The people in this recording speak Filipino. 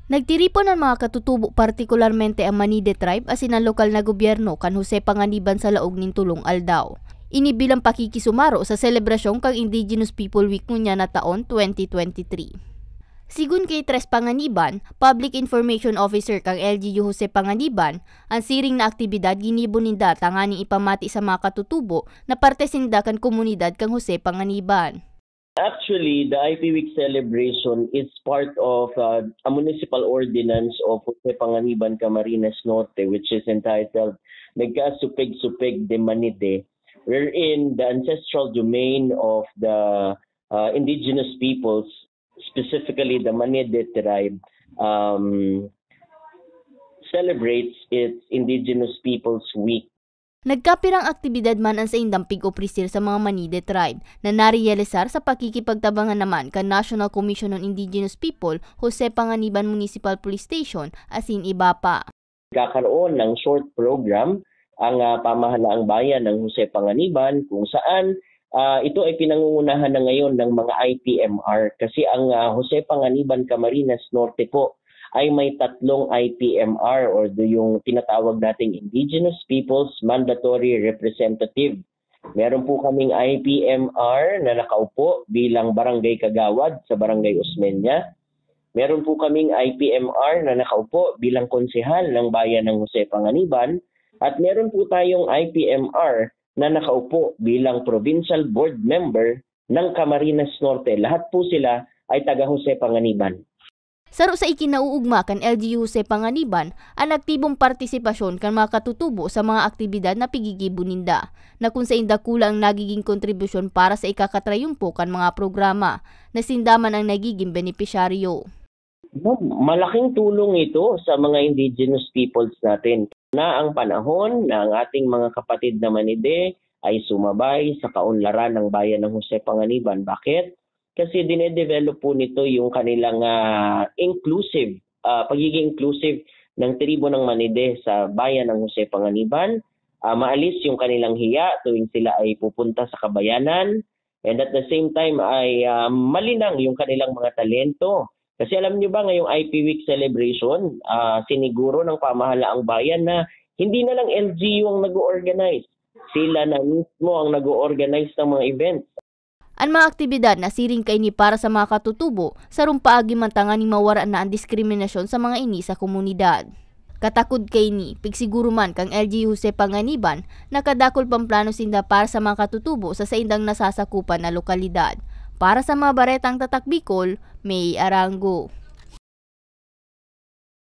Nagtiripon ang mga katutubo partikularmente ang Manide tribe asin ang lokal na gobyerno kan Jose Panganiban sa laog nin tulong aldaw. Ini bilang pakikisumaro sa selebrasyon kang Indigenous People Week ngunya na taon 2023. Sigun kay Tres Panganiban, Public Information Officer kang LGU Jose Panganiban, ang siring na aktibidad ginibo ninda tanganing ipamati sa mga katutubo na parte sinda kan komunidad kang Jose Panganiban. Actually, the IP Week celebration is part of a municipal ordinance of Jose Panganiban, Camarines Norte, which is entitled Nagkasupig-Supig de Manide, wherein the ancestral domain of the indigenous peoples, specifically the Manide tribe, celebrates its Indigenous Peoples Week. Nagkapirang aktibidad man ang sa indang pig-opresir sa mga Manide tribe na narealisar sa pakikipagtabangan naman kan National Commission on Indigenous People, Jose Panganiban Municipal Police Station, asin iba pa. Kakaroon ng short program ang pamahalaang bayan ng Jose Panganiban kung saan ito ay pinangungunahan na ngayon ng mga IPMR kasi ang Jose Panganiban Camarines Norte po ay may tatlong IPMR or yung tinatawag nating Indigenous Peoples Mandatory Representative. Meron po kaming IPMR na nakaupo bilang barangay kagawad sa barangay Osmeña. Meron po kaming IPMR na nakaupo bilang konsehal ng bayan ng Jose Panganiban. At meron po tayong IPMR na nakaupo bilang provincial board member ng Camarines Norte. Lahat po sila ay taga Jose Panganiban. Saro sa ikinauugma kan LGU Jose Panganiban ang aktibong partisipasyon kan mga katutubo sa mga aktibidad na pigigibo ninda, na kung sa inda kulang nagiging kontribusyon para sa ikakatrayumpo kan mga programa na sindaman ang nagiging benepisyaryo. Malaking tulong ito sa mga indigenous peoples natin na ang panahon na ang ating mga kapatid na Manide ay sumabay sa kaunlaran ng bayan ng Jose Panganiban. Bakit? Kasi dinedevelop po nito yung kanilang pagiging inclusive ng tribo ng Manide sa bayan ng Jose Panganiban. Maalis yung kanilang hiya tuwing sila ay pupunta sa kabayanan. And at the same time ay malinang yung kanilang mga talento. Kasi alam niyo ba ngayong IP Week celebration, siniguro ng pamahalaang bayan na hindi na lang LGU ang nag-organize. Sila na mismo ang nag-organize ng mga events. Ang mga aktibidad na siring kay ni para sa mga katutubo sa rumpaagi mantangan ni mawara na ang diskriminasyon sa mga ini sa komunidad. Katakod kay ni, pigsiguro man kang LGU Jose Panganiban, nakadakol pamplano sinda para sa mga katutubo sa saindang nasasakupan na lokalidad. Para sa mga baretang tatak Bicol, May Arango.